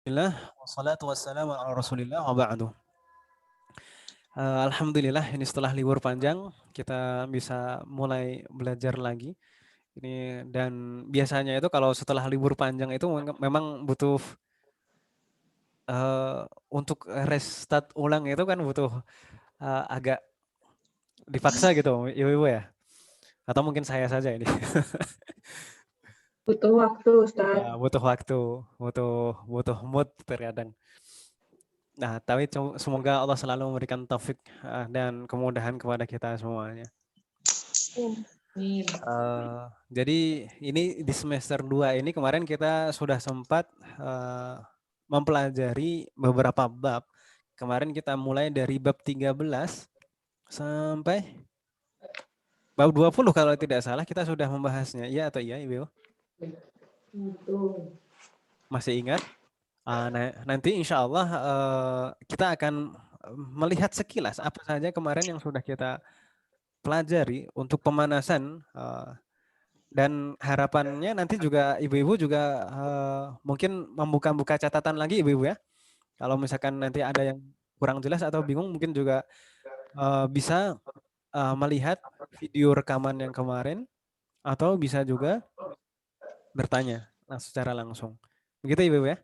Bismillah, wassalatu wassalamu ala rasulillah wa ba'du. Alhamdulillah ini setelah libur panjang kita bisa mulai belajar lagi. Ini dan biasanya itu kalau setelah libur panjang itu memang butuh untuk restart ulang itu kan butuh agak dipaksa gitu, ibu-ibu ya. Atau mungkin saya saja ini. Butuh waktu, Ustaz. Butuh waktu, butuh butuh mood terkadang. Nah, tapi semoga Allah selalu memberikan taufik dan kemudahan kepada kita semuanya. Amin. Jadi ini di semester 2 ini kemarin kita sudah sempat mempelajari beberapa bab. Kemarin kita mulai dari bab 13 sampai bab 20 kalau tidak salah kita sudah membahasnya. Iya atau iya, Ibu? Betul. Masih ingat? Nanti insya Allah kita akan melihat sekilas apa saja kemarin yang sudah kita pelajari untuk pemanasan dan harapannya nanti juga ibu-ibu juga mungkin membuka-buka catatan lagi ibu-ibu ya. Kalau misalkan nanti ada yang kurang jelas atau bingung mungkin juga bisa melihat video rekaman yang kemarin atau bisa juga bertanya secara langsung. Begitu ibu-ibu ya.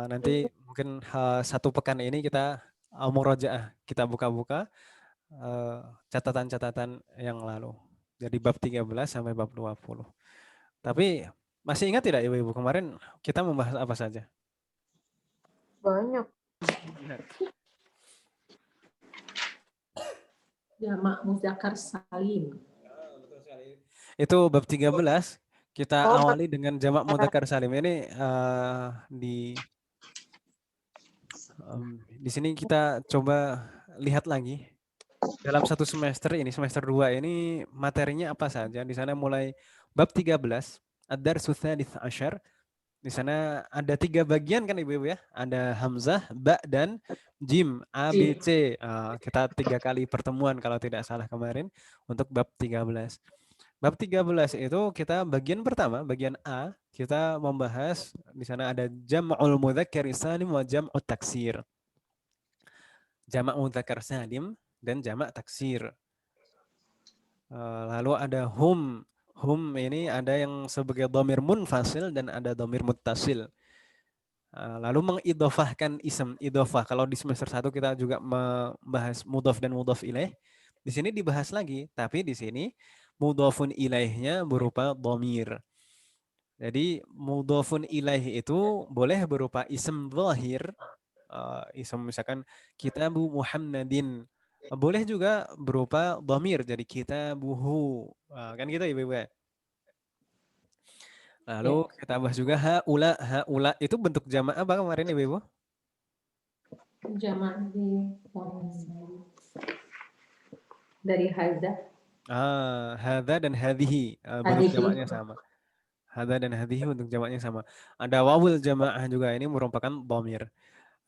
Nanti mungkin satu pekan ini kita murojaah, kita buka-buka catatan-catatan yang lalu. Jadi bab 13 sampai bab 20. Tapi masih ingat tidak ibu-ibu kemarin kita membahas apa saja? Banyak. Ingat. Jamak muzakkar salim. Itu bab 13 kita Oh, awali dengan jamak mudzakkar salim. Ini di sini kita coba lihat lagi dalam satu semester ini semester 2 ini materinya apa saja. Di sana mulai bab 13 ad-darsu tsalits asyar. Di sana ada 3 bagian kan ibu-ibu ya. Ada hamzah, ba dan jim, A, B, Jim. C. Kita 3 kali pertemuan kalau tidak salah kemarin untuk bab 13. Bab 13 itu kita bagian pertama, bagian A, kita membahas di sana ada jam'ul mudzakkar salim wa jam'ut taksir. Jamak mudzakkar salim dan jamak taksir. Lalu ada hum. Hum ini ada yang sebagai dhamir munfasil dan ada dhamir muttasil. Lalu mengidofahkan ism, idofah. Kalau di semester 1 kita juga membahas mudhof dan mudhof ilaih. Di sini dibahas lagi, tapi di sini mudhofun ilaihnya berupa dhamir. Jadi mudhofun ilaih itu boleh berupa ism zahir, ism misalkan kitabu Muhammadin. Boleh juga berupa dhamir, jadi kitabuhu. Kan gitu ibu-ibu ya. Lalu Ya. kita bahas juga haula, haula itu bentuk jamak apa kemarin ibu-ibu? Jamak dari haza. Hadza dan hadhihi bentuk Hadihi. jamaknya sama. Hadza dan hadhihi bentuk jamaknya sama. Ada wawul jamaah juga ini merupakan dhamir.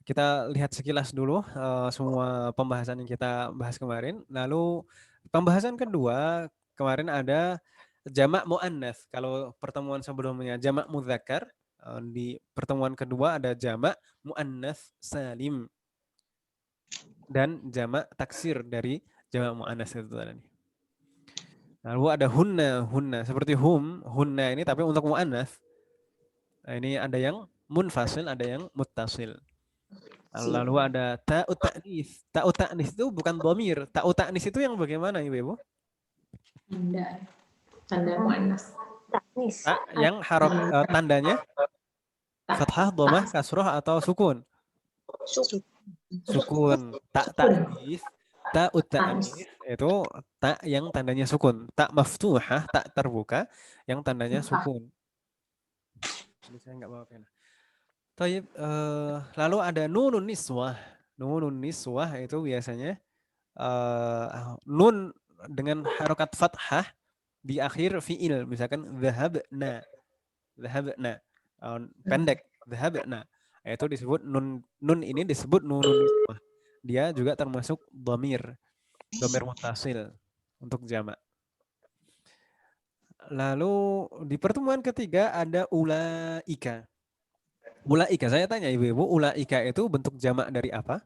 Kita lihat sekilas dulu semua pembahasan yang kita bahas kemarin. Lalu pembahasan kedua kemarin ada jamak muannats. Kalau pertemuan sebelumnya jamak mudzakkar, di pertemuan kedua ada jamak muannats salim dan jamak taksir dari jamak muannats itu tadi. Lalu ada hunna, hunna seperti hunna ini tapi untuk muannats. Nah, ini ada yang munfasil, ada yang muttasil. Lalu ada ta'ut ta'nis. Ta'ut ta'nis itu bukan dhamir. Ta'ut ta'nis itu yang bagaimana Ibu? Tanda. Tanda muannas. Taknis. Yang tandanya fathah, dhammah, kasroh atau sukun? Sukun. Ta ta'nis. Ta'ut ta'nis itu ta yang tandanya sukun. Ta maftuhah, tak terbuka yang tandanya sukun. Ini saya nggak bawa pena. Lalu ada nunun niswah. Nunun niswah itu biasanya nun dengan harokat fathah di akhir fiil. Misalkan dhahabna. Dhahabna. Pendek. Dhahabna. Itu disebut nun ini disebut nunun niswah. Dia juga termasuk dhamir. Dhamir muttasil untuk jamak. Lalu di pertemuan ketiga ada ulaika. Ulaika, saya tanya ibu-ibu, ulaika itu bentuk jamak dari apa?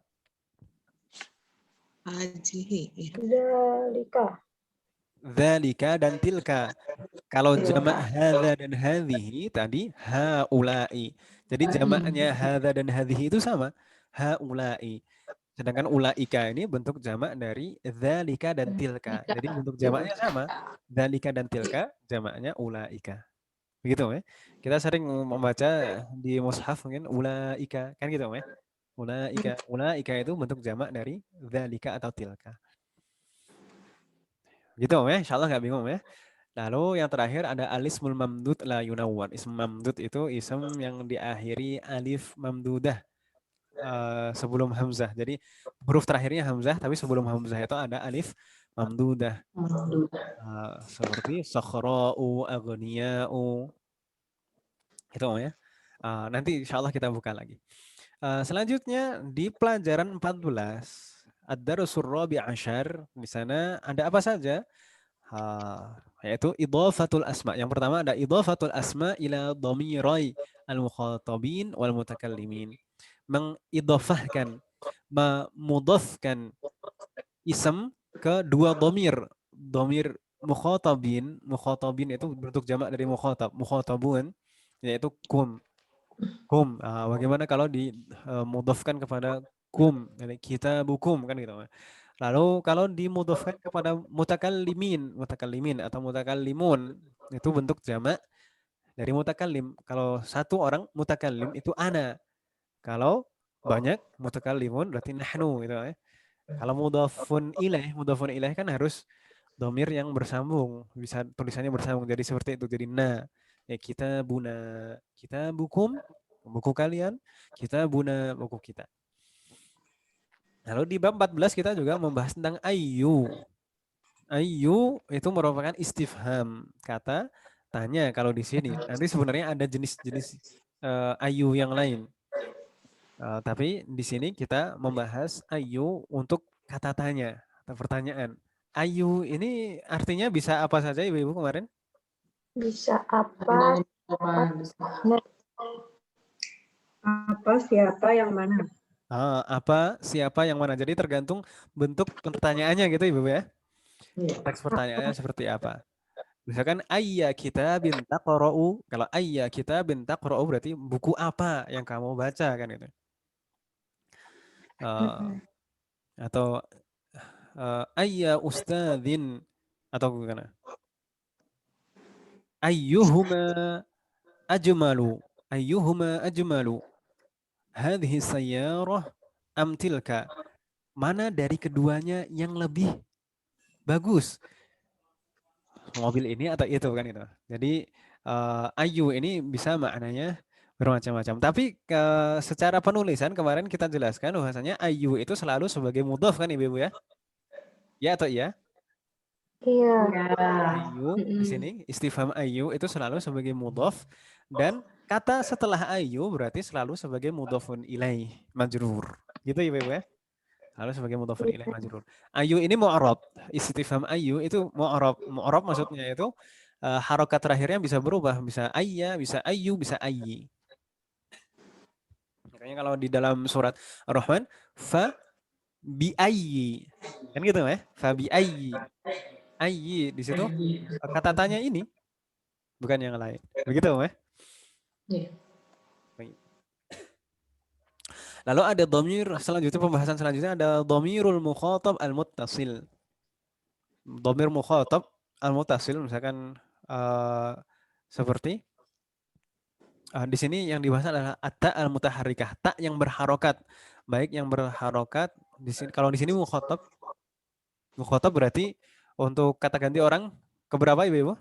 Hajihi. Zalika. Dzalika dan tilka. Kalau jamak hadza dan hadhihi tadi haula'i. Jadi jamaknya hadza dan hadhihi itu sama, haula'i. Sedangkan ulaika ini bentuk jamak dari dzalika dan tilka. Jadi bentuk jamaknya sama. Dzalika dan tilka jamaknya ulaika. Begitu ya. Kita sering membaca di mushaf mungkin ulaika kan gitu ya. Ulaika. Ulaika itu bentuk jamak dari dzalika atau tilka. Gitu ya. Insyaallah nggak bingung ya. Lalu yang terakhir ada alismul mamdud la yunawwan. Ism mamdud itu ism yang diakhiri alif mamdudah sebelum hamzah. Jadi huruf terakhirnya hamzah tapi sebelum hamzah itu ada alif mamdudah. Seperti sakhra'u, aghniya'u. Itu ya. Nanti insya Allah kita buka lagi. Selanjutnya di pelajaran 14 Ad-Darsur Rabi' Asyar. Di sana ada apa saja? Yaitu idhafatul asma. Yang pertama ada idhafatul asma ila dhamirai al-mukhatabin wal mutakallimin. Mengidhafahkan, memudhafkan ism ke dua dhamir. Dhamir mukhatabin itu bentuk jamak dari mukhatab, mukhatabun yaitu kum. Kum. Bagaimana kalau dimudhafkan kepada kum, yani kitabukum kan gitu. Lalu kalau dimudhafkan kepada mutakallimin atau mutakallimun itu bentuk jamak dari mutakallim. Kalau satu orang mutakallim itu ana. Kalau banyak mutakallimun berarti nahnu gitu ya. Kalau mudhafun ilaih kan harus domir yang bersambung, bisa tulisannya bersambung jadi seperti itu jadi na. Ya kita buna, kita bukum buku kalian, kita buna buku kita. Lalu di bab 14 kita juga membahas tentang ayu. Ayu itu merupakan istifham, kata tanya kalau di sini. Nanti sebenarnya ada jenis-jenis ayu yang lain. Tapi di sini kita membahas ayu untuk kata tanya atau pertanyaan. Ayu ini artinya bisa apa saja ibu-ibu kemarin? Bisa apa? Apa, siapa, yang mana? Apa, siapa, yang mana. Jadi tergantung bentuk pertanyaannya gitu ibu ya. Teks pertanyaannya seperti apa. Misalkan ayya kitabin taqra'u. Kalau ayya kitabin taqra'u berarti buku apa yang kamu baca kan itu. Atau ayya ustadzin atau gimana? Ayyuhuma ajmalu. Ayyuhuma ajmalu. Hadhihi sayyarah am tilka. Mana dari keduanya yang lebih bagus? Mobil ini atau itu kan itu. Jadi ayu ini bisa maknanya bermacam-macam. Tapi secara penulisan kemarin kita jelaskan bahwasanya ayu itu selalu sebagai mudhaf kan ibu-ibu ya? Ya atau iya? Iya. Ayu di sini istifham ayu itu selalu sebagai mudhaf dan kata setelah ayu berarti selalu sebagai mudhafun ilaih majrur. Gitu ibu-ibu ya? Selalu sebagai mudhafun ilaih majrur. Ayu ini mu'arab. Istifham ayu itu mu'arab. Mu'arab maksudnya itu harokat terakhirnya bisa berubah, bisa ayya, bisa ayu, bisa ayyi. Makanya kalau di dalam surat Ar-Rahman fa bi ayyi. Kan gitu ya? Fa bi ayyi. Ayyi di situ kata tanya ini bukan yang lain. Begitu ya? Iya. Lalu ada dhamir selanjutnya, pembahasan selanjutnya ada dhamirul mukhatab al-muttasil. Dhamir mukhatab al-muttasil misalkan seperti di sini yang dibahas adalah at-ta al-mutaharrikah, ta yang berharokat. Baik yang berharokat di sini, kalau di sini mukhatab berarti untuk kata ganti orang keberapa Ibu?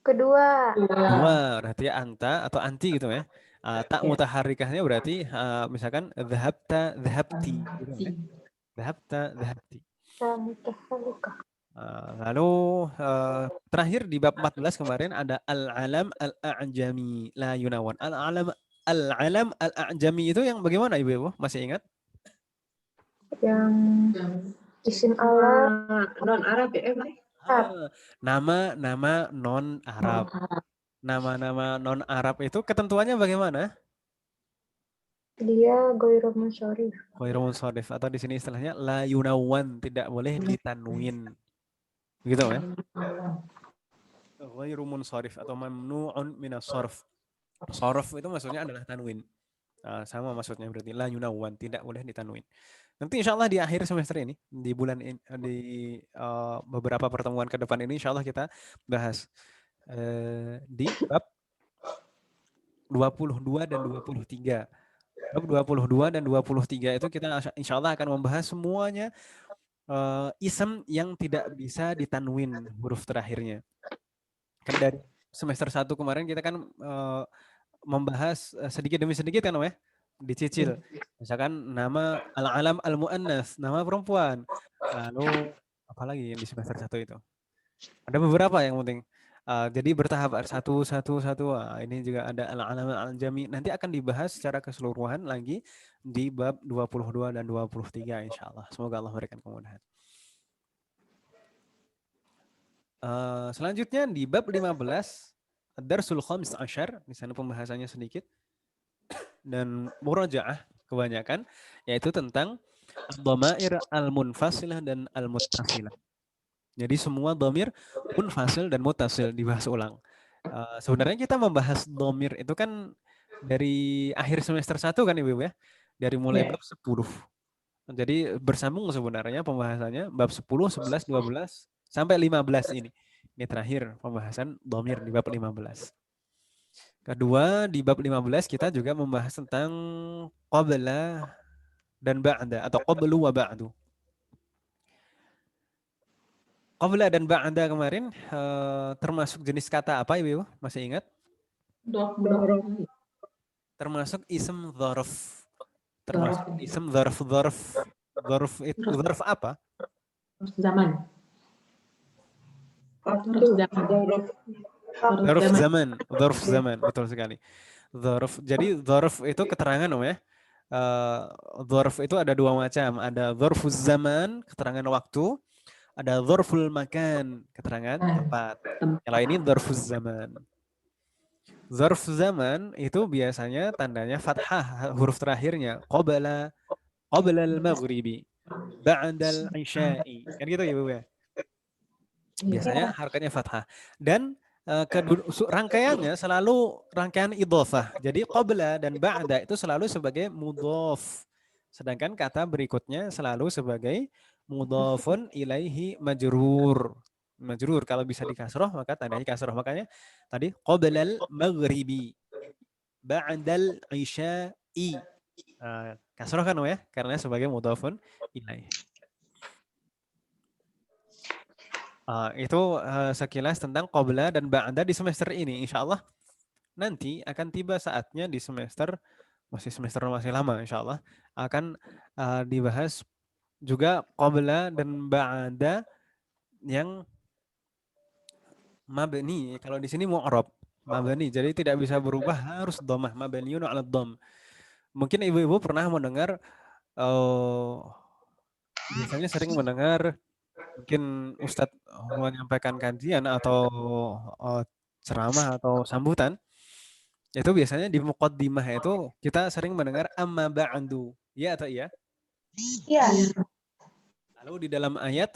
Kedua. Dua, berarti anta atau anti gitu ya. Tak mutaharrikahnya berarti misalkan dhahabta, dhahabti gitu ya. Dhahabta, dhahabti. Lalu terakhir di bab 14 kemarin ada al-alam al-a'jami la yunawan. Al-alam al-a'jami itu yang bagaimana Ibu? Masih ingat? Yang isim Allah non Arab ya, Nama-nama non Arab. Nama-nama non Arab itu ketentuannya bagaimana? Dia ghairu munsharif. Ghairu munsharif, atau di sini istilahnya la yunawwan, tidak boleh ditanwin. Begitu ya? Ghairu munsharif atau mamnu'un minas sharf. Sharf itu maksudnya adalah tanwin. Sama maksudnya berarti la yunawwan, tidak boleh ditanwin. Nanti insya Allah di akhir semester ini, di bulan ini, di beberapa pertemuan ke depan ini, insya Allah kita bahas di bab 22 dan 23. Bab 22 dan 23 itu kita insya Allah akan membahas semuanya isem yang tidak bisa ditanwin huruf terakhirnya. Kan dari semester 1 kemarin kita kan membahas sedikit demi sedikit kan Om ya? Dicicil. Misalkan nama al-alam al-mu'annas, nama perempuan. Lalu apalagi yang di semester 1 itu? Ada beberapa yang penting. Jadi bertahap satu. Ini juga ada al-alam al-jami. Nanti akan dibahas secara keseluruhan lagi di bab 22 dan 23 insya Allah. Semoga Allah memberikan kemudahan. Selanjutnya di bab 15 Ad-Darsul Khams Ashar, di sana pembahasannya sedikit dan murajaah kebanyakan, yaitu tentang dhamair al-munfasilah dan al-muttasilah. Jadi semua dhamir munfasil dan muttasil dibahas ulang. Sebenarnya kita membahas dhamir itu kan dari akhir semester 1 kan Ibu ya, dari mulai bab 10. Jadi bersambung sebenarnya pembahasannya bab 10, 11, 12 sampai 15 ini. Ini terakhir pembahasan dhamir di bab 15. Kedua, di bab 15 kita juga membahas tentang qabla dan ba'da atau qablu wa ba'du. Qabla dan ba'da kemarin termasuk jenis kata apa Ibu? Masih ingat? Termasuk ism dzarf. Termasuk ism dzarf. Dzarf itu dzarf apa? Zaman. Dzarf zaman, betul sekali. Jadi dzarf itu keterangan Om ya. Dzarf itu ada dua macam, ada dzarfuz zaman, keterangan waktu, ada dzarful makan, keterangan tempat. Kalau ini dzarfuz zaman. Dzarf zaman itu biasanya tandanya fathah, huruf terakhirnya qabla al-maghribi, ba'dal isya'i. Kan gitu ya Bu ya? Biasanya harokatnya fathah. Dan rangkaiannya selalu rangkaian idhofah. Jadi qabla dan ba'da itu selalu sebagai mudhof. Sedangkan kata berikutnya selalu sebagai mudhofun ilaihi majrur. Majrur kalau bisa dikasroh maka tandanya kasroh. Makanya tadi qablal maghribi, ba'dal isya'i. Kasroh kan ya? Karena sebagai mudhofun ilaihi. Itu sekilas tentang qabla dan ba'da di semester ini. Insya Allah nanti akan tiba saatnya di semester masih lama insya Allah akan dibahas juga qabla dan ba'da yang mabni. Kalau di sini mu'rab mabni, jadi tidak bisa berubah, harus dhammah, mabniun 'ala dhamm. Mungkin ibu-ibu pernah mendengar biasanya sering mendengar mungkin Ustadz menyampaikan kajian atau ceramah atau sambutan, itu biasanya di muqaddimah itu kita sering mendengar amma ba'du. Ya atau iya? Iya. Lalu di dalam ayat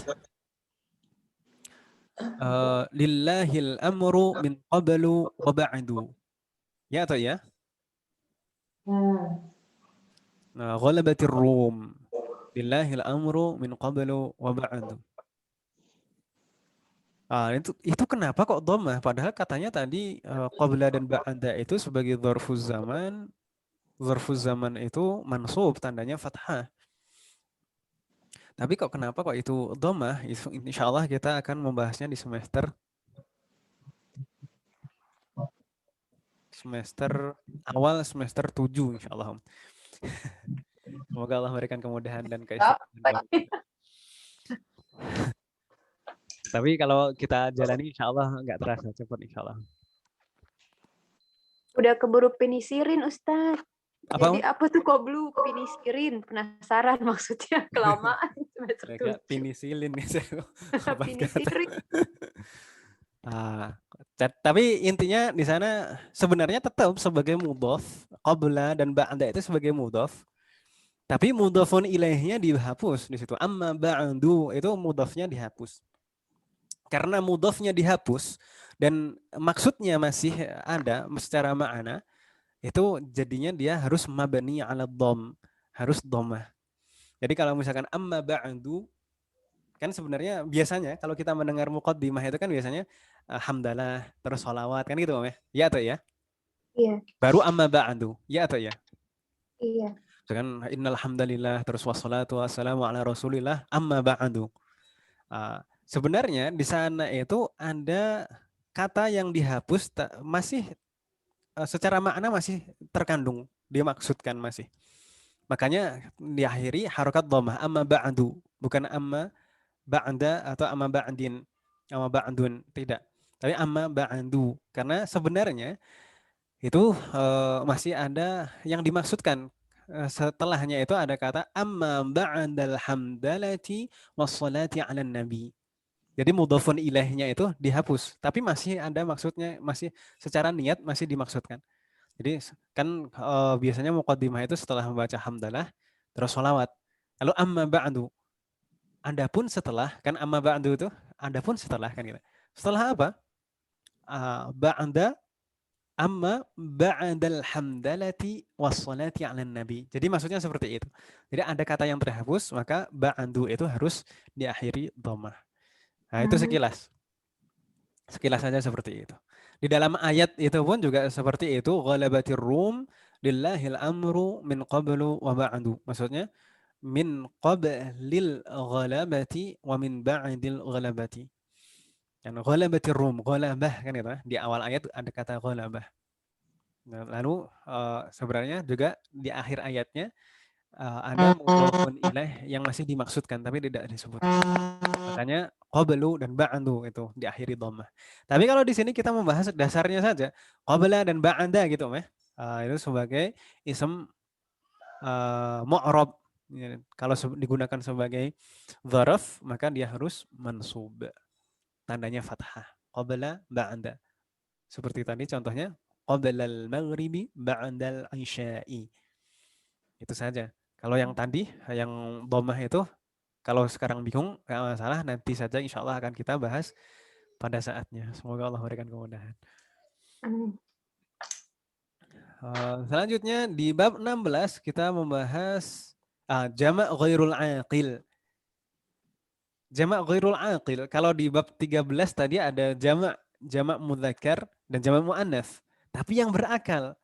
lillahil amru min qablu wa ba'du. Ya atau iya? Nah, ghalabatir rum. Lillahil amru min qablu wa ba'du. Itu kenapa kok dhammah? Padahal katanya tadi qabla dan ba'da itu sebagai dzarfuz zaman. Dzarfuz zaman itu mansub, tandanya fathah. Tapi kenapa kok itu dhammah? Itu insyaallah kita akan membahasnya di semester awal semester 7 insyaallah. Semoga Allah memberikan kemudahan dan keistiqomahan. Tapi kalau kita jalani insyaallah nggak terasa cepat insyaallah. Udah keburu penisirin Ustadz. Jadi apa tuh qablu penisirin? Penasaran maksudnya, kelamaan semester 7. Penisilin nih. Penisirin. Tapi intinya di sana sebenarnya tetap sebagai mudhof, qabla dan ba'da itu sebagai mudhof. Tapi mudhofun ilaihnya dihapus di situ. Amma ba'du itu mudhofnya dihapus. Karena mudhofnya dihapus dan maksudnya masih ada secara makna, itu jadinya dia harus mabni ala dhom, harus dhammah. Jadi kalau misalkan amma ba'du, kan sebenarnya biasanya kalau kita mendengar muqaddimah itu kan biasanya hamdalah terus sholawat kan gitu ya. Ya atau ya? Iya. Baru amma ba'du. Ya atau ya? Iya. Misalkan innal hamdalillah terus wassalatu wassalamu ala rasulillah amma ba'du. Sebenarnya di sana itu ada kata yang dihapus masih secara makna masih terkandung, dimaksudkan masih. Makanya diakhiri harokat dhammah amma ba'du, bukan amma ba'da atau amma ba'din, amma ba'dun, tidak. Tapi amma ba'du karena sebenarnya itu masih ada yang dimaksudkan. Setelahnya itu ada kata amma ba'dal hamdalati wassalati 'alan nabi. Jadi mudhofun ilaihnya itu dihapus, tapi masih ada maksudnya, masih secara niat masih dimaksudkan. Jadi kan biasanya muqaddimah itu setelah membaca hamdalah terus sholawat. Lalu amma ba'du. Adapun setelah, kan amma ba'du itu adapun setelah kan gitu. Setelah apa? Ba'da amma ba'dal hamdalati wassalati 'alan nabi. Jadi maksudnya seperti itu. Jadi ada kata yang terhapus, maka ba'du itu harus diakhiri dhammah. Nah, itu sekilas. Sekilas saja seperti itu. Di dalam ayat itu pun juga seperti itu. Ghalabatir rum lillahil amru min qablu wa ba'du. Maksudnya min qablil ghalabati wa min ba'dil ghalabati. Dan ghalabatir rum, ghalabah kan itu. Di awal ayat ada kata ghalabah. Nah, lalu sebenarnya juga di akhir ayatnya ada mudhofun ilaih yang masih dimaksudkan tapi tidak disebut. Makanya qablu dan ba'du itu diakhiri dhammah. Tapi kalau di sini kita membahas dasarnya saja, qabla dan ba'da gitu meh. Itu sebagai ism mu'rab. Ya, kalau digunakan sebagai dzaraf maka dia harus mansub. Tandanya fathah. Qabla ba'da. Seperti tadi contohnya qabla al-maghribi ba'da al-isya'i. Itu saja. Kalau yang tadi yang dhammah itu kalau sekarang bingung, nggak masalah. Nanti saja insya Allah akan kita bahas pada saatnya. Semoga Allah berikan kemudahan. Selanjutnya di bab 16 kita membahas jamak ghairul aqil. Jamak ghairul aqil. Kalau di bab 13 tadi ada jamak mudzakkar dan jamak muannats. Tapi yang berakal.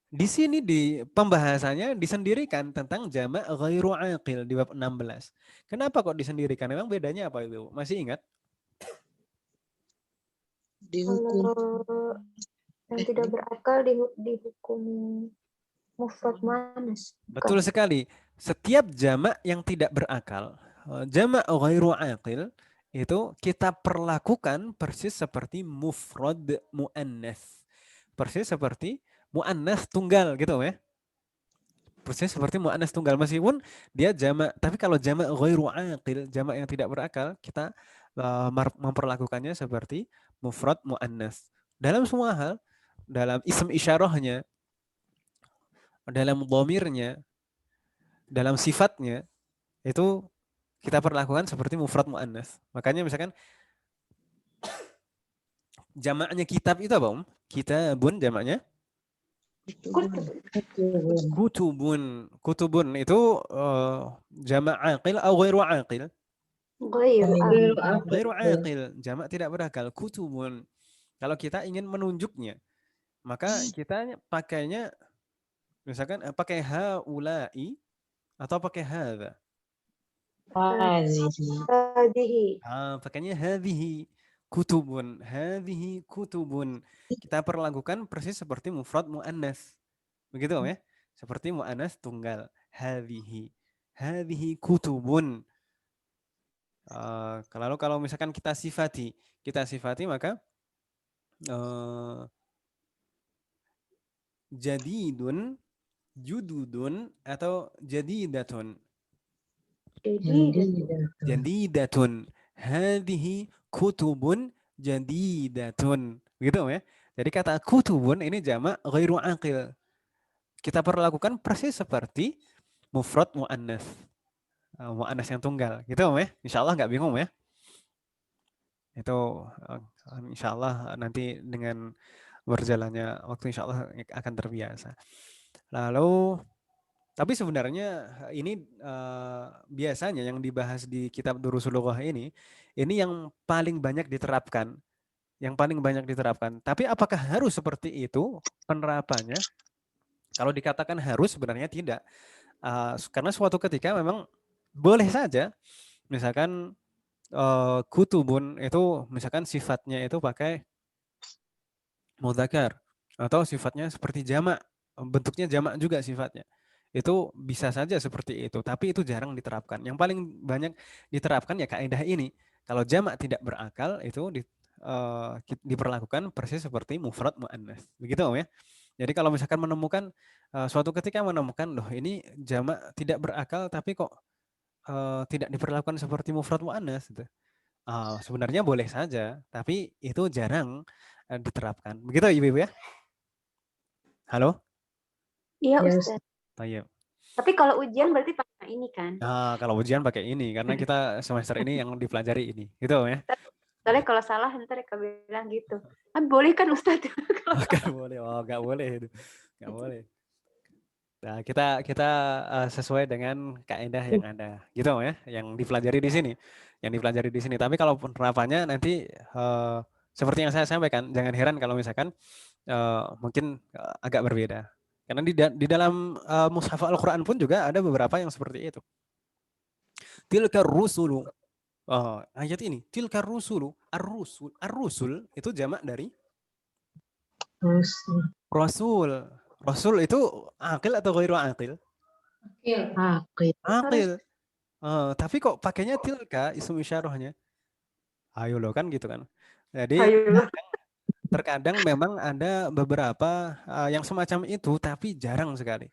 Di sini di pembahasannya disendirikan tentang jamak ghairu aqil di bab 16. Kenapa kok disendirikan? Memang bedanya apa Ibu? Masih ingat? Kalau yang tidak berakal dihukum mufrad muannas. Betul sekali. Setiap jamak yang tidak berakal, jamak ghairu aqil itu kita perlakukan persis seperti mufrad muannats. Persis seperti muannats tunggal gitu ya. Persis seperti muannats tunggal meskipun dia jamak, tapi kalau jamak ghairu aqil, jamak yang tidak berakal, kita memperlakukannya seperti mufrad muannats. Dalam semua hal, dalam ism isyarahnya, dalam dhamirnya, dalam sifatnya, itu kita perlakukan seperti mufrad muannats. Makanya misalkan jamaknya kitab itu apa, Kitabun jamaknya? Kutubun. Kutubun itu jamak aqil atau ghairu aqil? Ghairu aqil. Jamak tidak berakal. Kutubun. Kalau kita ingin menunjuknya, maka kita pakainya misalkan pakai haula'i atau pakai hadza. Hadhihi. Pakainya hadhihi kutubun. Hadhihi kutubun. Kita perlakukan persis seperti mufrad muannats. Begitu ya? Seperti muannats tunggal. Hadhihi. Hadhihi kutubun. Kalau misalkan kita sifati maka jadidun, jududun atau jadidatun. Jadidatun. Hadhihi kutubun jadidatun. Begitu ya. Jadi kata kutubun ini jamak ghairu aqil. Kita perlakukan persis seperti mufrad muannas. Muannas yang tunggal. Gitu ya. Insyaallah nggak bingung ya. Itu insyaallah nanti dengan berjalannya waktu insyaallah akan terbiasa. Lalu tapi sebenarnya ini biasanya yang dibahas di kitab Durusul Lughah ini yang paling banyak diterapkan, Tapi apakah harus seperti itu penerapannya? Kalau dikatakan harus sebenarnya tidak, karena suatu ketika memang boleh saja, misalkan kutubun itu misalkan sifatnya itu pakai mudzakkar atau sifatnya seperti jamak, bentuknya jamak juga sifatnya. Itu bisa saja seperti itu, tapi itu jarang diterapkan. Yang paling banyak diterapkan ya kaidah ini. Kalau jamak tidak berakal itu diperlakukan persis seperti mufrad muannas. Begitu ya. Jadi kalau misalkan menemukan suatu ketika menemukan loh ini jamak tidak berakal tapi kok tidak diperlakukan seperti mufrad muannas gitu. Sebenarnya boleh saja, tapi itu jarang diterapkan. Begitu Ibu-ibu ya? Halo? Iya Yes. Ustaz. Tayyib. Tapi kalau ujian berarti pakai ini kan? Kalau ujian pakai ini karena kita semester ini yang dipelajari ini, gitu ya. Soalnya kalau salah ntar Eka bilang gitu. Boleh kan Ustaz? Nggak boleh, nggak boleh itu, nggak boleh. Nah, kita sesuai dengan kaidah yang ada, gitu ya, yang dipelajari di sini, Tapi kalau penerapannya nanti seperti yang saya sampaikan, jangan heran kalau misalkan mungkin agak berbeda. Karena di dalam mushaf Al-Quran pun juga ada beberapa yang seperti itu. Tilka rusulu. Ayat ini. Tilka rusulu. Ar-rusul itu jamak dari rasul. Rasul itu akil atau ghairu akil? Akil. Tapi kok pakainya tilka isim isyarahnya? Ayo lo kan gitu kan. Jadi terkadang memang ada beberapa yang semacam itu tapi jarang sekali.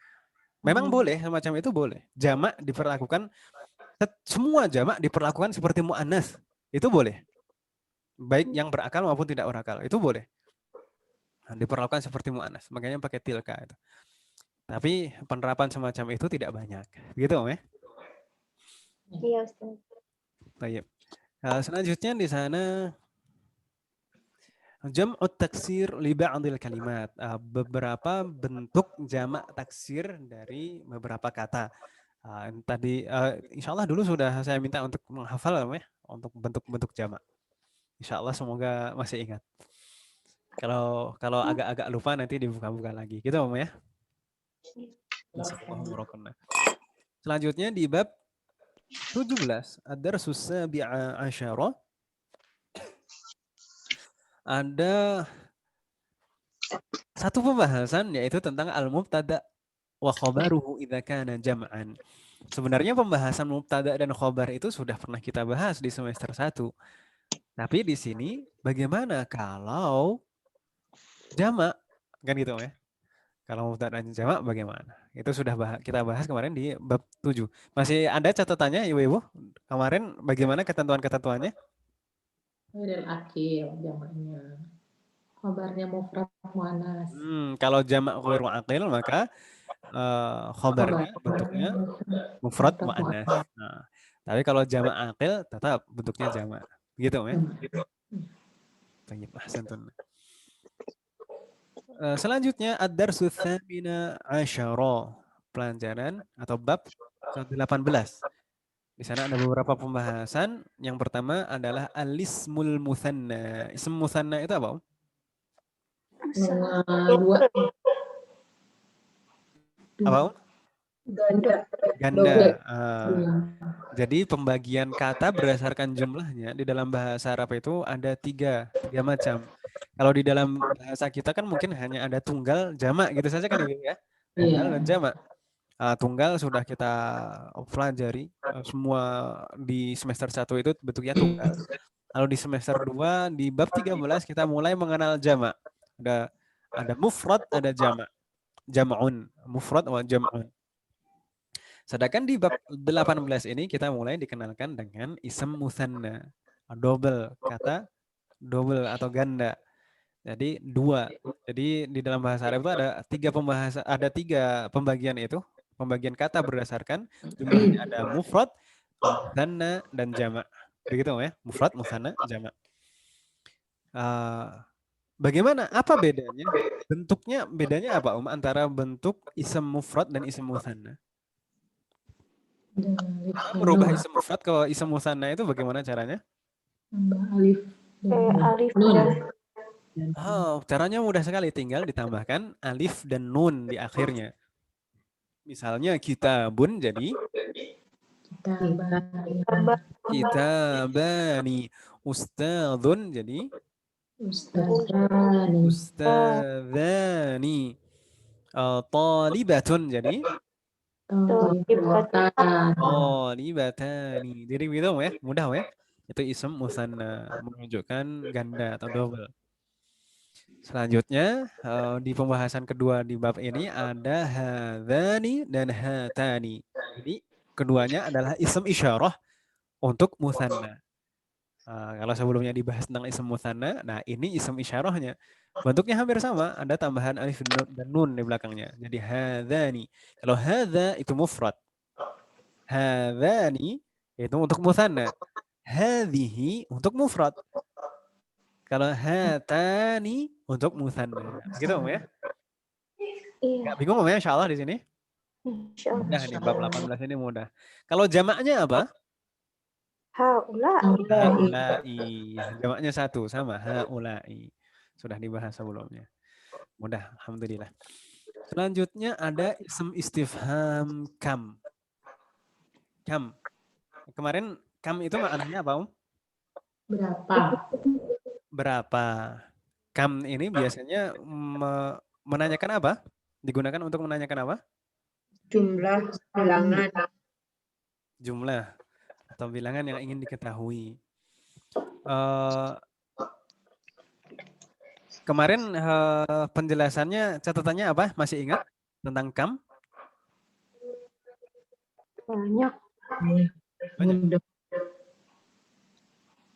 Memang boleh semacam itu boleh. Jamak diperlakukan, semua jamak diperlakukan seperti mu'annas. Itu boleh. Baik yang berakal maupun tidak berakal. Itu boleh. Diperlakukan seperti mu'annas. Makanya pakai tilka itu. Tapi penerapan semacam itu tidak banyak. Gitu ya? Iya Ustaz. Baik. Selanjutnya di sana jam'ut taksir li ba'dil kalimat. Beberapa bentuk jamak taksir dari beberapa kata. Tadi insya Allah dulu sudah saya minta untuk menghafal ya, untuk bentuk-bentuk jamak. Insya Allah semoga masih ingat. Kalau agak-agak lupa nanti dibuka-buka lagi. Gitu Om ya. Selanjutnya di bab 17 ad-darsus sabi'a asyara ada satu pembahasan yaitu tentang al-mubtada wa khabaruhu idza kana jam'an. Sebenarnya pembahasan mubtada dan khabar itu sudah pernah kita bahas di semester 1. Tapi di sini bagaimana kalau jamak? Kan gitu ya. Kalau mubtada dan jamak bagaimana? Itu sudah kita bahas kemarin di bab 7. Masih ada catatannya Ibu-ibu? Kemarin bagaimana ketentuan-ketentuannya? Dan akil jamaknya. Khabarnya mufrad muannas. Kalau jamak ghairu aqil maka khabarnya bentuknya mufrad muannas. Nah, tapi kalau jamak aqil tetap bentuknya jamak. Gitu ya. Baik, ahsantun. Selanjutnya ad-darsu tsamina asyara, pelajaran atau bab ke-18. Di sana ada beberapa pembahasan. Yang pertama adalah al-ismul mutsanna. Ism mutsanna itu apa, Om? Dua. Apa, Om? Ganda. Jadi pembagian kata berdasarkan jumlahnya di dalam bahasa Arab itu ada tiga macam. Kalau di dalam bahasa kita kan mungkin hanya ada tunggal, jamak gitu saja kan ya. Tunggal dan jamak. Tunggal sudah kita pelajari semua di semester 1 itu bentuknya tunggal. Lalu di semester 2 di bab 13 kita mulai mengenal jamak. Ada mufrad, ada jamak. Jam'un, mufrad wa jam'un. Sedangkan di bab 18 ini kita mulai dikenalkan dengan ism mutsanna. Double, kata double atau ganda. Jadi dua. Jadi di dalam bahasa Arab itu ada tiga pembagian itu. Pembagian kata berdasarkan jumlahnya ada mufrad, mutsanna, dan jamak. Begitu ya, mufrad, mutsanna, jamak. Bagaimana? Apa bedanya? Bentuknya bedanya apa antara bentuk ism mufrad dan ism mutsanna? Cara merubah ism mufrad ke ism mutsanna itu bagaimana caranya? Tambah alif Alif nun. Caranya mudah sekali, tinggal ditambahkan alif dan nun di akhirnya. Misalnya kitabun jadi kitabani, ustadzun jadi ustadzani, talibatun jadi talibatani. Jadi begitu ya, mudah ya. Itu ism musanna, menunjukkan ganda atau double. Selanjutnya di pembahasan kedua di bab ini ada hadzani dan hatani. Ini keduanya adalah ism isyarah untuk musanna. Kalau sebelumnya dibahas tentang ism musanna, nah ini ism isyarahnya. Bentuknya hampir sama, ada tambahan alif dan nun di belakangnya. Jadi hadzani. Kalau hadza itu mufrad. Hadzani itu untuk musanna. Hadhihi untuk mufrad. Kalau hatani untuk musanna. Gitu ya? Iya. Nggak bingung ya insya Allah di sini? Mudah nih, bab 18 ini mudah. Kalau jamaknya apa? Haulai. Jamaknya satu, sama. Haulai. Sudah dibahas sebelumnya. Mudah, alhamdulillah. Selanjutnya ada ism istifham kam. Kam. Kemarin kam itu maknanya apa, Berapa. Kam ini biasanya menanyakan apa? Digunakan untuk menanyakan apa? Jumlah, bilangan. Jumlah atau bilangan yang ingin diketahui. Kemarin penjelasannya, catatannya apa? Masih ingat tentang kam? Banyak.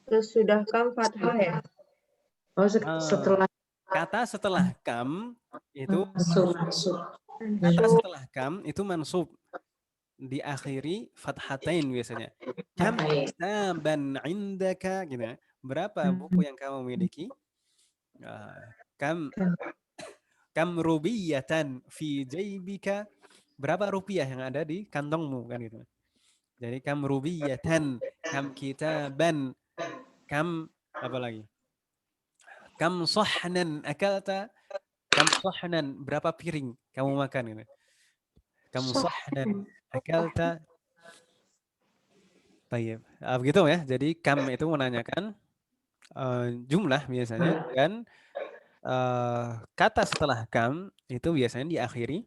Terus sudah kam fathah ya? Setelah kata setelah kam itu masuk. Kata setelah kam itu mansub, diakhiri fathatain biasanya. Kam kitaban indaka gitu ya. Berapa buku yang kamu miliki? Kam rubiyatan fi jaybika. Berapa rupiah yang ada di kantongmu kan gitu. Jadi kam rubiyatan, kam kitaban, kam apa lagi? Kam sahnan akalta, kam sahnan, berapa piring kamu makan gitu. Kamu sahnan akalta. Baik, begitu ya. Jadi kam itu menanyakan jumlah biasanya, dan kata setelah kam itu biasanya diakhiri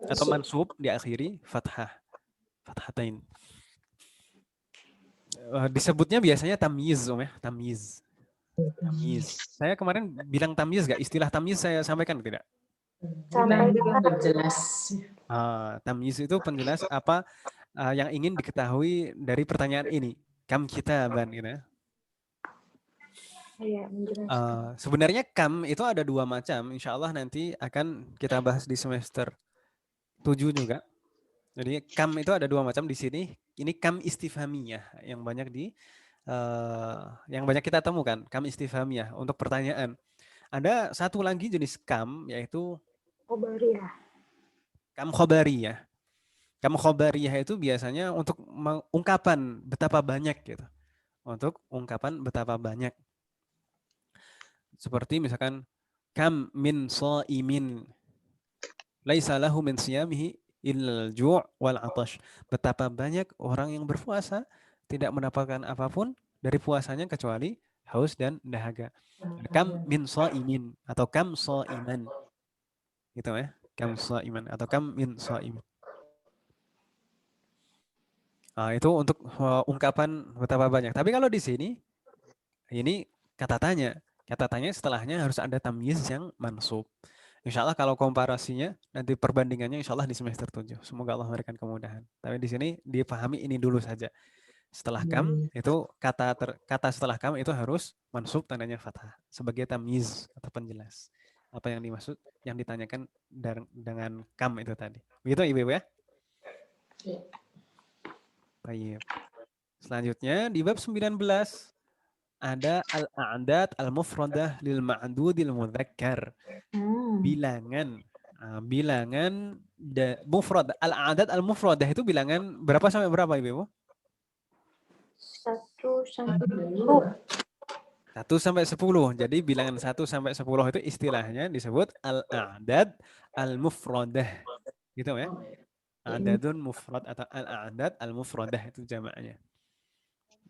atau mansub diakhiri fathatain. Disebutnya biasanya tamyiz, ya, tamyiz. Saya kemarin bilang tamyiz gak? Istilah tamyiz saya sampaikan tidak? Jelas. Tamyiz itu penjelas apa yang ingin diketahui dari pertanyaan ini. Kam kitaban gitu ya. Sebenarnya kam itu ada dua macam. Insya Allah nanti akan kita bahas di semester 7 juga. Jadi kam itu ada dua macam di sini. Ini kam istifhamiyah yang banyak kita temukan. Kam istifhamiyah untuk pertanyaan. Ada satu lagi jenis kam, yaitu khobariyah. Kam khobariyah. Kam khobariyah itu biasanya untuk ungkapan betapa banyak gitu. Untuk ungkapan betapa banyak. Seperti misalkan kam min shaimin laisa lahu min siyamihi illal ju' wal 'atash. Betapa banyak orang yang berpuasa tidak mendapatkan apapun dari puasanya kecuali haus dan dahaga. Kam min shaimin atau kam shaiman. Gitu ya. Kam shaiman atau kam min shaimin. Itu untuk ungkapan betapa banyak. Tapi kalau di sini ini kata tanya. Kata tanya setelahnya harus ada tamyiz yang mansub. Insya Allah kalau komparasinya, nanti perbandingannya insya Allah di semester 7. Semoga Allah memberikan kemudahan. Tapi di sini dipahami ini dulu saja. Setelah kam itu kata setelah kam itu harus mansub tandanya fathah sebagai tamyiz atau penjelas apa yang dimaksud yang ditanyakan dengan kam itu tadi. Begitu Ibu ya? Iya. Baik. Selanjutnya di bab 19 ada al-a'dad al-mufradah lil ma'dudil mudzakkar. Bilangan bilangan mufrad al-a'dad al-mufradah itu bilangan berapa sampai berapa Ibu? 1 sampai 1 sampai 10. Jadi bilangan 1 sampai 10 itu istilahnya disebut al-a'dad al-mufradah. Gitu ya. Adadun mufrad atau al-a'dad al-mufradah itu jamaknya.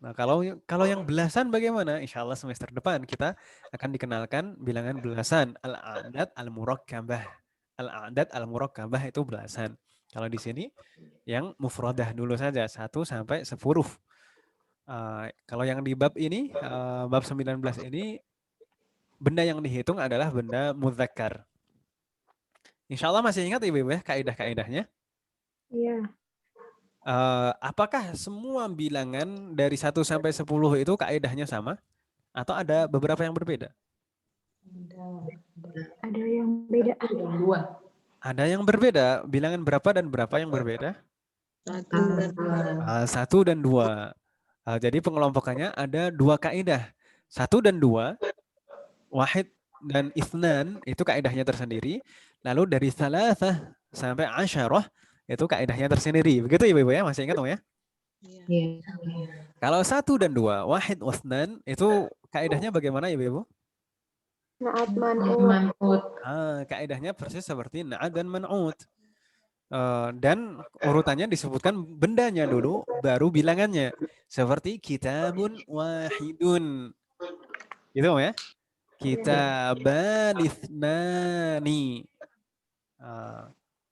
Nah, kalau yang belasan bagaimana? Insya Allah semester depan kita akan dikenalkan bilangan belasan al-a'dad al-murakkabah. Al-a'dad al-murakkabah itu belasan. Kalau di sini yang mufradah dulu saja 1 sampai 10. Kalau yang di bab ini, bab 19 ini, benda yang dihitung adalah benda mudzakkar. Insya Allah masih ingat Ibu ya kaidah-kaidahnya? Iya. Apakah semua bilangan dari 1 sampai 10 itu kaidahnya sama? Atau ada beberapa yang berbeda? Ada yang beda. Dua. Ada yang berbeda. Bilangan berapa dan berapa yang berbeda? 1 dan 2. Jadi pengelompokannya ada 2 kaidah. 1 dan 2, wahid dan itsnan itu kaidahnya tersendiri. Lalu dari salasah sampai asyarah itu kaidahnya tersendiri. Begitu Ibu ya? Masih ingat ya? Iya. Kalau 1 dan 2, wahid wasnan itu kaidahnya bagaimana Ibu? Na'at man'ut. Kaidahnya persis seperti na'at dan man'ut. Dan urutannya disebutkan bendanya dulu, baru bilangannya. Seperti kitabun wahidun. Gitu ya? Kitaban ithnani.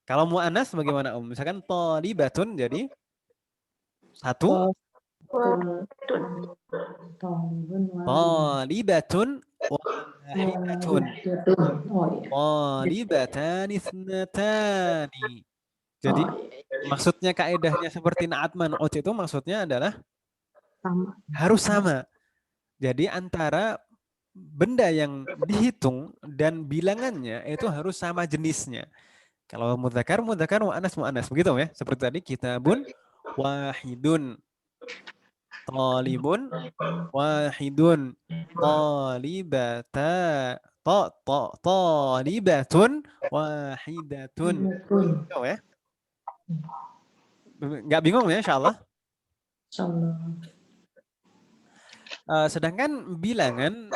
Kalau mu'annas bagaimana Om? Misalkan thalibatun jadi 1. Thalibatun wahidatun. Thalibatan ithnatani. Jadi maksudnya kaidahnya seperti na'at man'ut itu maksudnya adalah harus sama. Jadi antara benda yang dihitung dan bilangannya itu harus sama jenisnya. Kalau mudzakkar, mu'annas, begitu ya. Seperti tadi kitabun wahidun, talibun wahidun, talibatun wahidatun. Gitu ya. Nggak bingung ya insyaallah? Sedangkan bilangan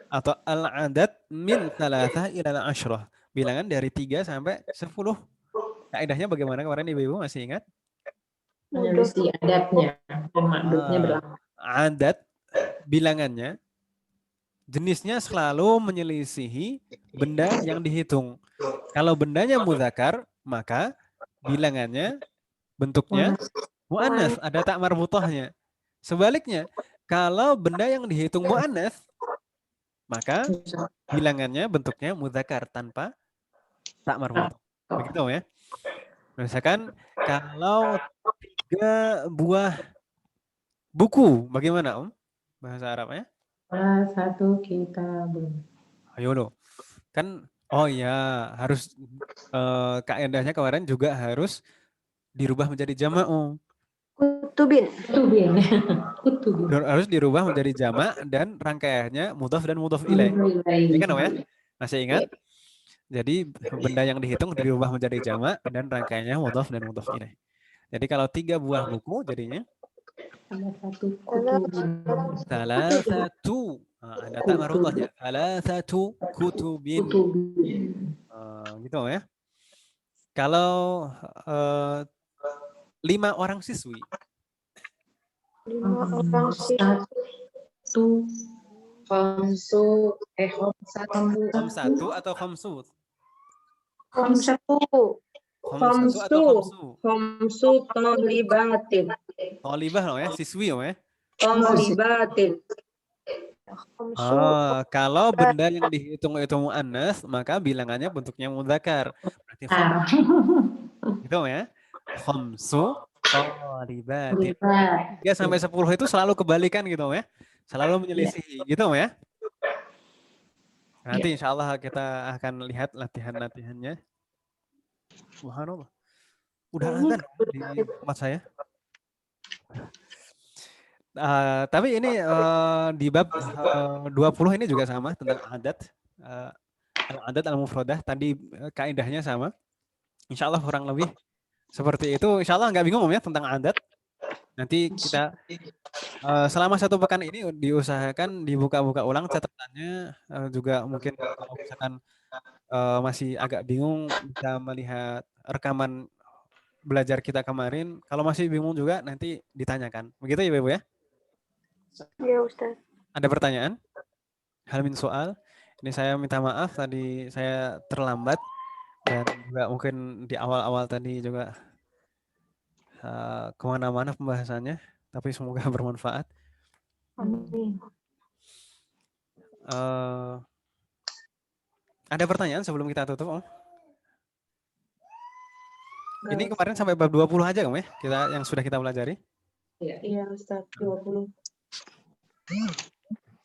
atau al-adad min thalathah ila al-ashrah. Bilangan dari 3 sampai 10. Kaidahnya bagaimana kemarin Ibu masih ingat? Harus di adatnya dan makdudnya berlaku. Adat bilangannya jenisnya selalu menyelisihi benda yang dihitung. Kalau bendanya mudzakkar, maka bilangannya bentuknya mu'annas, ada tak marbuthahnya. Sebaliknya, kalau benda yang dihitung mu'annas, maka bilangannya bentuknya mudzakkar tanpa tak marbuthah. Begitu ya. Misalkan kalau 3 buah buku, bagaimana Om? Bahasa Arabnya? Satu kitabun. Ayo loh. Kan, oh ya, harus kaidahnya kemarin juga harus dirubah menjadi jamak Om. Kutubin. Harus dirubah menjadi jamak dan rangkaiannya mudhaf dan mudhaf ilaih. Ini kan Om ya? Masih ingat? Jadi benda yang dihitung dirubah menjadi jamak dan rangkaiannya mudhaf dan mudhaf ilaih. Jadi kalau 3 buah buku jadinya salasatu. Ada tak marbuthahnya. Salasatu kutubin. Gitu ya. Kalau 5 orang siswi. 5 orang Satu. Khamsatu atau khamsut? Khamsatu. Khamsu talibatin. Talibah loh ya, siswi loh ya. Talibatin. Kalau benda yang dihitung itu mu'annas, maka bilangannya bentuknya mudzakkar. Berarti gitu ya. Khamsu Tholibatin. Tholibat. 3 sampai 10 itu selalu kebalikan gitu ya. Selalu menyelisihi gitu ya. Nanti insya Allah kita akan lihat latihan-latihannya. Subhanallah. Udah azan di tempat saya. Tapi ini di bab 20 ini juga sama tentang adat. Al-adat al-mufradah. Tadi kaidahnya sama. Insya Allah kurang lebih seperti itu. Insya Allah nggak bingung ya tentang adat. Nanti kita selama 1 pekan ini diusahakan dibuka-buka ulang catatannya. Juga mungkin kalau misalkan masih agak bingung bisa melihat rekaman belajar kita kemarin. Kalau masih bingung juga nanti ditanyakan. Begitu ya Ibu ya? Ya Ustaz. Ada pertanyaan? Hal min soal? Ini saya minta maaf tadi saya terlambat dan juga mungkin di awal-awal tadi juga kemana-mana pembahasannya. Tapi semoga bermanfaat. Amin. Ada pertanyaan sebelum kita tutup, Om? Ini kemarin sampai bab 20 aja, Om ya? Yang sudah kita pelajari. Iya, Ustaz, 20.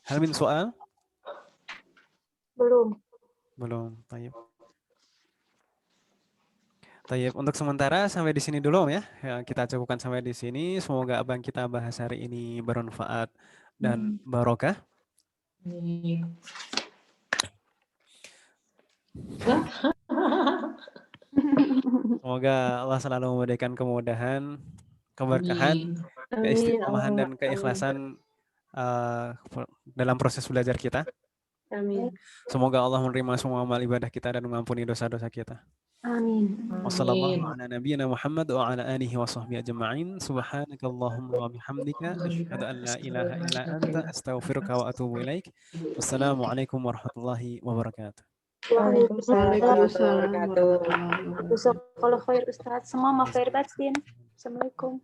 Hal min soal? Belum. Belum. Tayyib. Untuk sementara sampai di sini dulu, Om ya. Kita cukupkan sampai di sini. Semoga apa yang kita bahas hari ini bermanfaat dan barokah. Semoga Allah selalu memberikan kemudahan, keberkahan, keistiqomahan dan keikhlasan dalam proses belajar kita. Amin. Semoga Allah menerima semua amal ibadah kita dan mengampuni dosa-dosa kita. Amin. Wassallallahu ala nabiyyina Muhammad wa ala alihi wa sahbihi ajma'in. Subhanakallahumma wa bihamdika asyhadu an la ilaha illa anta astaghfiruka wa atubu ilaik. Wassalamualaikum warahmatullahi wabarakatuh. Waalaikumsalam warahmatullahi wabarakatuh. Kalau khair Ustaz, semua maaf lahir batin. Assalamualaikum.